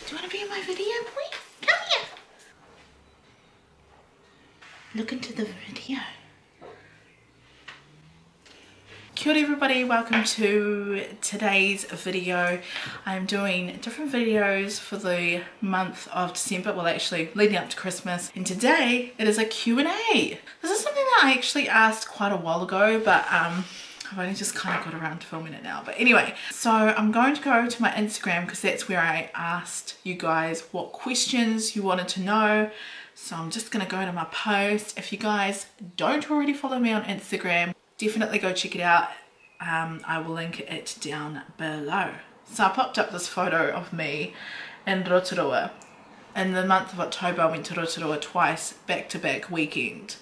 Do you want to be in my video, please? Come here. Look into the video. Kia ora everybody, welcome to today's video. I'm doing different videos for the month of December, well actually leading up to Christmas, and today it is a Q&A. This is something that I actually asked quite a while ago, but I've only just kind of got around to filming it now. But anyway, so I'm going to go to my Instagram because that's where I asked you guys what questions you wanted to know. So I'm just going to go to my post. If you guys don't already follow me on Instagram, definitely go check it out. I will link it down below. So I popped up this photo of me in Rotorua. In the month of October, I went to Rotorua twice, back-to-back weekend.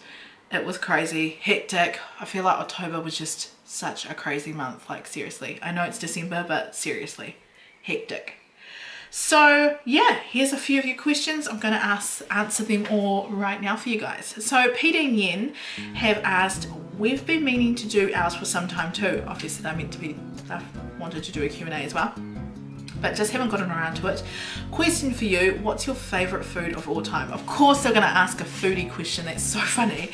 It was crazy, hectic. I feel like October was just such a crazy month, like seriously. I know it's December, but seriously, hectic. So yeah, here's a few of your questions. I'm going to answer them all right now for you guys. So Peter and Yen have asked, we've been meaning to do ours for some time too. Obviously I wanted to do a Q&A as well, but just haven't gotten around to it. Question for you, what's your favourite food of all time? Of course they're going to ask a foodie question, that's so funny.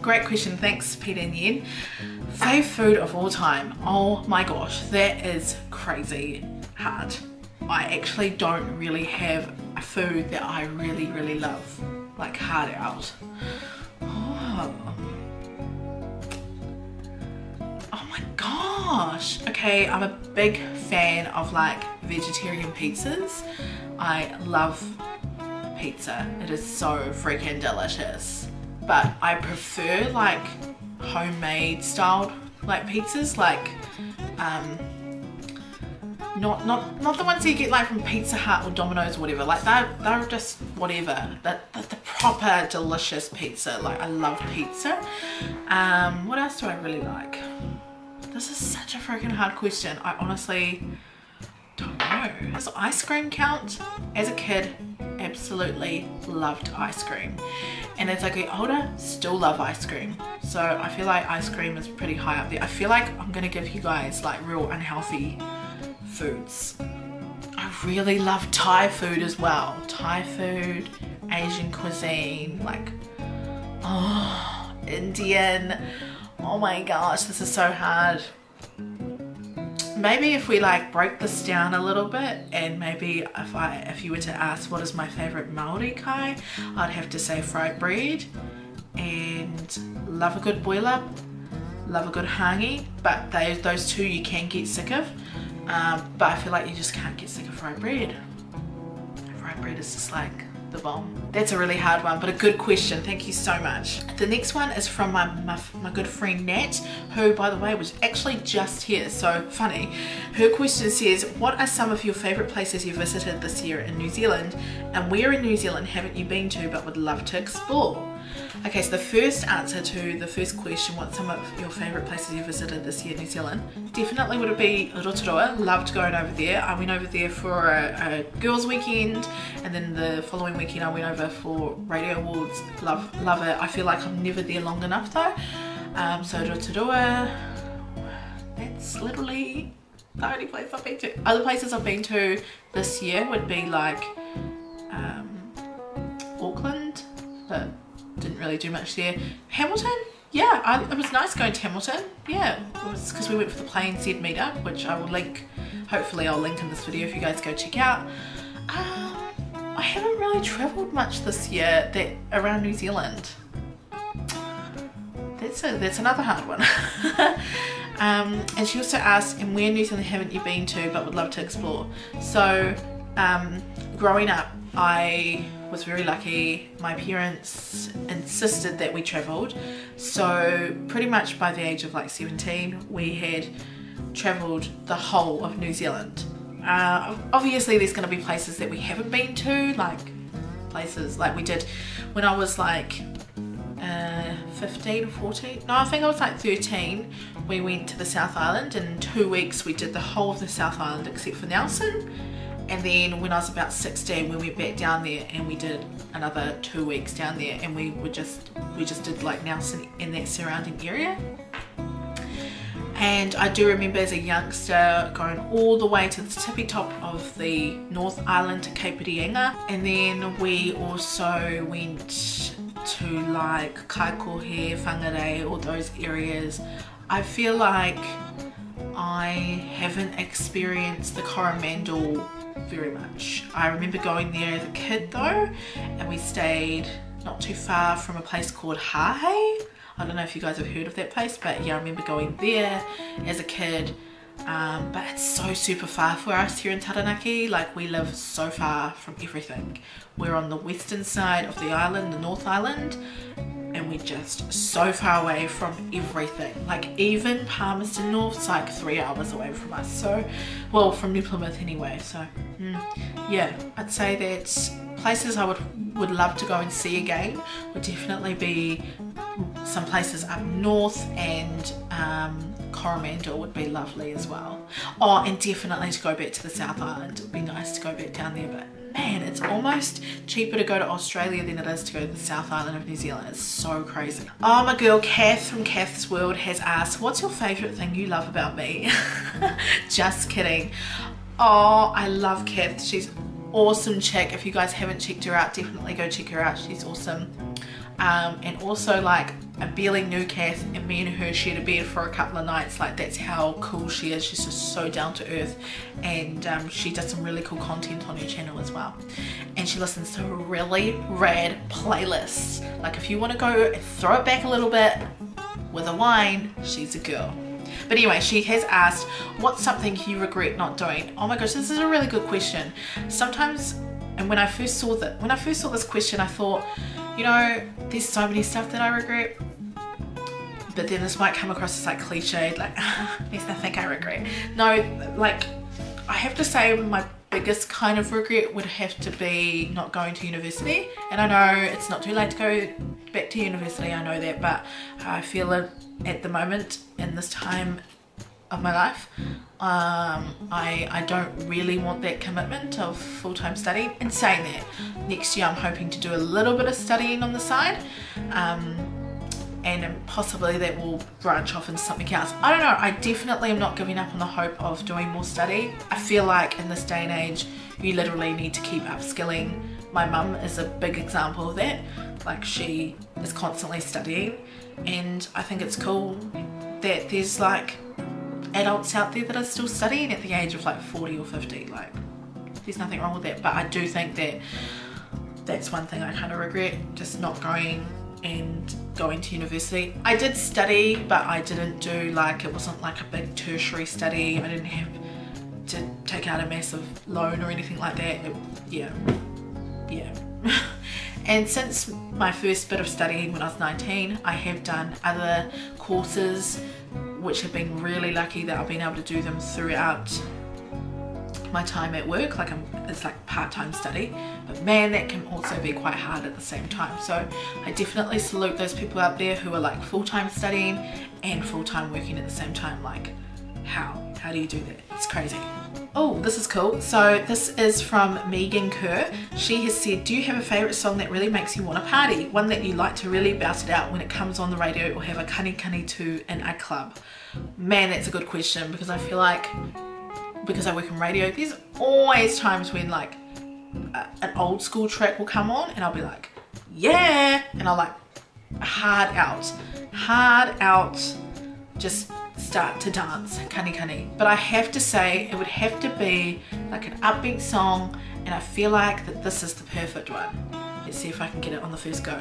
Great question, thanks Peter and Yen. Fave food of all time, oh my gosh, that is crazy hard. I actually don't really have a food that I really love, like hard out. Oh my gosh. Okay, I'm a big fan of like vegetarian pizzas. I love pizza. It is so freaking delicious. But I prefer like homemade styled like pizzas, like not the ones that you get like from Pizza Hut or Domino's or whatever. Like they're just whatever. The proper delicious pizza. Like I love pizza. What else do I really like? This is such a freaking hard question. I honestly don't know. Does ice cream count? As a kid, absolutely loved ice cream. And as I get older, still love ice cream. So I feel like ice cream is pretty high up there. I feel like I'm gonna give you guys like real unhealthy foods. I really love Thai food as well. Thai food, Asian cuisine, like, oh, Indian. Oh my gosh, this is so hard. Maybe if we like break this down a little bit, and maybe if you were to ask what is my favorite Maori kai, I'd have to say fried bread, and love a good boil-up, love a good hangi, but those two you can get sick of. But I feel like you just can't get sick of fried bread. Fried bread is just like the bomb. That's a really hard one, but a good question. Thank you so much. The next one is from my good friend Nat, who by the way was actually just here, so funny. Her question says, what are some of your favourite places you visited this year in New Zealand, and where in New Zealand haven't you been to but would love to explore? Okay, so the first answer to the first question, what's some of your favourite places you visited this year in New Zealand? Definitely would it be Rotorua. Loved going over there. I went over there for a girls' weekend, and then the following weekend I went over for Radio Awards. Love it. I feel like I'm never there long enough though. So Rotorua, that's literally the only place I've been to. Other places I've been to this year would be like Auckland, but didn't really do much there. Hamilton, yeah, it was nice going to Hamilton. Yeah, it was because we went for the Play NZ meetup, which I will link, hopefully I'll link in this video if you guys go check out. I haven't really travelled much this year around New Zealand. That's another hard one. And she also asked, and where in New Zealand haven't you been to but would love to explore? So growing up, I was very lucky. My parents insisted that we travelled, so pretty much by the age of like 17 we had travelled the whole of New Zealand. Obviously there's going to be places that we haven't been to, like places like we did when I was like 15 or 14, no I think I was like 13. We went to the South Island, and in 2 weeks we did the whole of the South Island except for Nelson. And then when I was about 16 we went back down there and we did another 2 weeks down there, and we just did like Nelson in that surrounding area. And I do remember as a youngster going all the way to the tippy top of the North Island to Cape Reinga, and then we also went to like Kaikohe, Whangarei, all those areas. I feel like I haven't experienced the Coromandel very much. I remember going there as a kid though, and we stayed not too far from a place called Hahe. I don't know if you guys have heard of that place, but yeah, I remember going there as a kid. But it's so super far for us here in Taranaki. Like, we live so far from everything. We're on the western side of the island, the North Island, and we're just so far away from everything. Like, even Palmerston North's like 3 hours away from us. So, well, from New Plymouth anyway. So yeah, I'd say that places I would love to go and see again would definitely be some places up north, and Coromandel would be lovely as well. Oh, and definitely to go back to the South Island. It would be nice to go back down there, but man, it's almost cheaper to go to Australia than it is to go to the South Island of New Zealand. It's so crazy. Oh, my girl Kath from Kath's World has asked, what's your favourite thing you love about me? Just kidding. Oh, I love Kath. She's awesome chick. If you guys haven't checked her out, definitely go check her out. She's awesome. And also, like, I barely knew Kath, and me and her shared a bed for a couple of nights. Like, that's how cool she is. She's just so down to earth, and she does some really cool content on her channel as well, and she listens to really rad playlists. Like, if you want to go and throw it back a little bit with a wine, she's a girl. But anyway, she has asked, what's something you regret not doing? Oh my gosh, this is a really good question. Sometimes, and when I first saw this question, I thought, you know, there's so many stuff that I regret, but then this might come across as like cliched, like there's nothing I regret. No, like, I have to say my biggest kind of regret would have to be not going to university. And I know it's not too late to go back to university, I know that, but I feel it at the moment in this time of my life. I don't really want that commitment of full-time study. In saying that, next year I'm hoping to do a little bit of studying on the side, and possibly that will branch off into something else. I don't know, I definitely am not giving up on the hope of doing more study. I feel like in this day and age you literally need to keep upskilling. My mum is a big example of that. Like, she is constantly studying, and I think it's cool that there's like adults out there that are still studying at the age of like 40 or 50. Like, there's nothing wrong with that, but I do think that that's one thing I kind of regret, just not going to university. I did study, but I didn't do like, it wasn't like a big tertiary study. I didn't have to take out a massive loan or anything like that. Yeah. And since my first bit of studying when I was 19, I have done other courses which have been really lucky that I've been able to do them throughout my time at work. Like, it's like part-time study, but man, that can also be quite hard at the same time. So I definitely salute those people out there who are like full-time studying and full-time working at the same time. Like, how do you do that? It's crazy. Oh, this is cool. So this is from Megan Kerr. She has said, do you have a favourite song that really makes you want to party? One that you like to really bout it out when it comes on the radio, or have a kani to in a club? Man, that's a good question, because I feel like, because I work in radio, there's always times when like an old school track will come on and I'll be like, yeah, and I'll like hard out, just start to dance, kani. But I have to say, it would have to be like an upbeat song, and I feel like that this is the perfect one. Let's see if I can get it on the first go.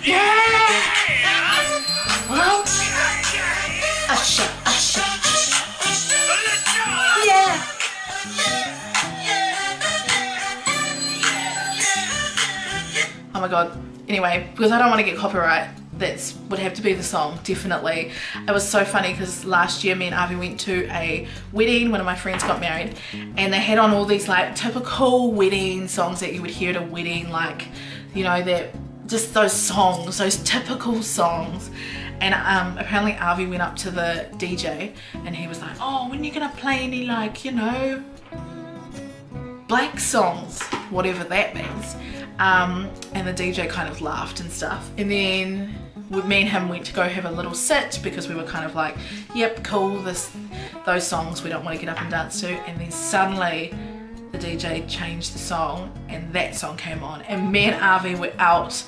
Yeah! Well, Usher. Yeah! Oh my god. Anyway, because I don't want to get copyright, that would have to be the song, definitely. It was so funny because last year me and Avi went to a wedding. One of my friends got married, and they had on all these like typical wedding songs that you would hear at a wedding, like, you know, that just those songs, those typical songs. And apparently Avi went up to the DJ and he was like, oh, when are you gonna play any, like, you know, black songs, whatever that means. And the DJ kind of laughed and stuff, and then me and him went to go have a little sit because we were kind of like, yep, cool, those songs we don't want to get up and dance to. And then suddenly the DJ changed the song and that song came on, and me and Avi were out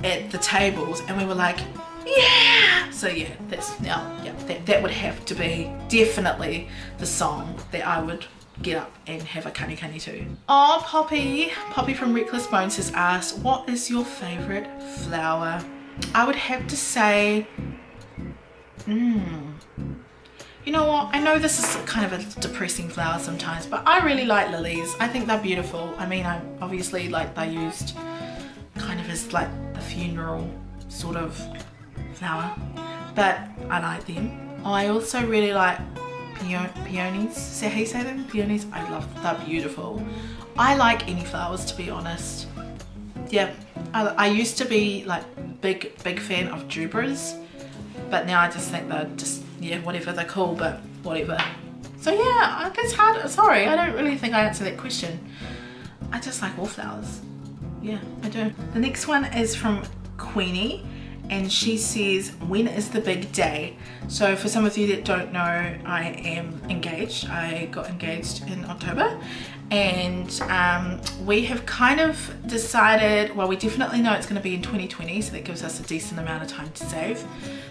at the tables and we were like, yeah. So yeah, that's now, yeah, that would have to be definitely the song that I would get up and have a kani kani to. Oh, Poppy from Reckless Bones has asked, what is your favorite flower? I would have to say, you know what, I know this is kind of a depressing flower sometimes, but I really like lilies. I think they're beautiful. I mean, I obviously like they're used kind of as like a funeral sort of flower, but I like them. I also really like peonies. Is that how you say them? Peonies. I love them. They're beautiful. I like any flowers, to be honest. Yeah, I used to be like big fan of jubras, but now I just think they're just, yeah, whatever, they're cool, but whatever. So yeah, that's hard. Sorry, I don't really think I answered that question. I just like all flowers. Yeah, I do. The next one is from Queenie, and she says, when is the big day? So for some of you that don't know, I am engaged. I got engaged in October, and we have kind of decided, well, we definitely know it's going to be in 2020, so that gives us a decent amount of time to save,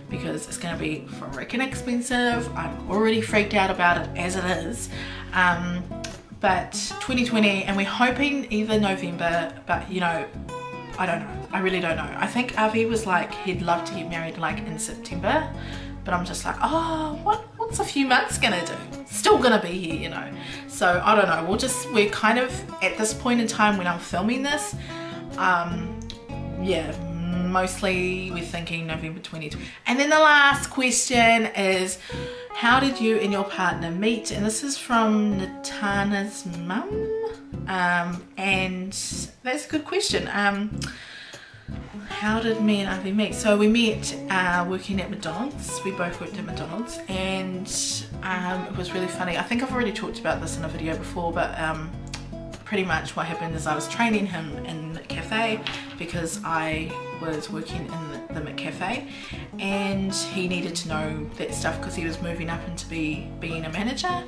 because it's going to be freaking expensive. I'm already freaked out about it as it is. But 2020, and we're hoping either November, but you know, I don't know. I really don't know. I think Avi was like, he'd love to get married like in September, but I'm just like, oh, what's a few months gonna do? Still gonna be here, you know. So I don't know. We're kind of at this point in time when I'm filming this, yeah, mostly we're thinking November 2020. And then the last question is, how did you and your partner meet? And this is from Natana's mum. And that's a good question. How did me and Avi meet? So we met working at McDonald's. We both worked at McDonald's, and it was really funny. I think I've already talked about this in a video before, but pretty much what happened is I was training him in the cafe because I was working in the McCafe, and he needed to know that stuff because he was moving up into being a manager.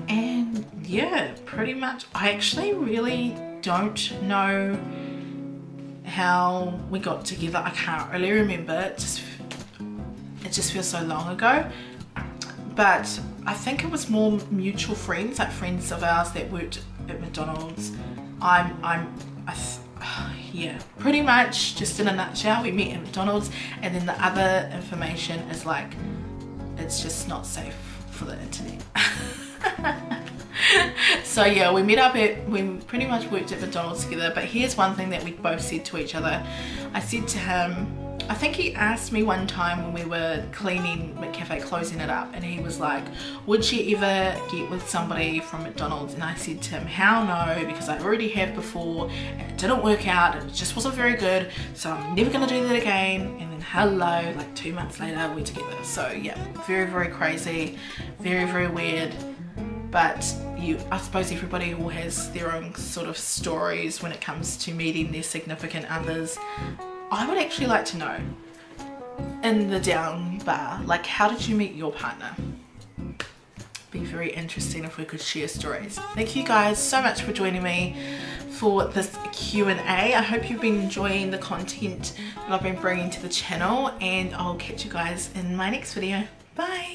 And yeah, pretty much I actually really don't know how we got together. I can't really remember. It just feels so long ago, but I think it was more mutual friends, like friends of ours that worked at McDonald's. Yeah, pretty much, just in a nutshell, we met at McDonald's, and then the other information is like, it's just not safe for the internet. So yeah, we pretty much worked at McDonald's together. But here's one thing that we both said to each other. I said to him, I think he asked me one time when we were cleaning McCafe, closing it up, and he was like, would you ever get with somebody from McDonald's? And I said to him, hell no, because I already have before, and it didn't work out, and it just wasn't very good, so I'm never gonna do that again. And then hello, like 2 months later, we're together. So yeah, very crazy, very weird. But I suppose everybody all has their own sort of stories when it comes to meeting their significant others. I would actually like to know in the down bar, like, how did you meet your partner? Be very interesting if we could share stories. Thank you guys so much for joining me for this Q&A. I hope you've been enjoying the content that I've been bringing to the channel, and I'll catch you guys in my next video. Bye.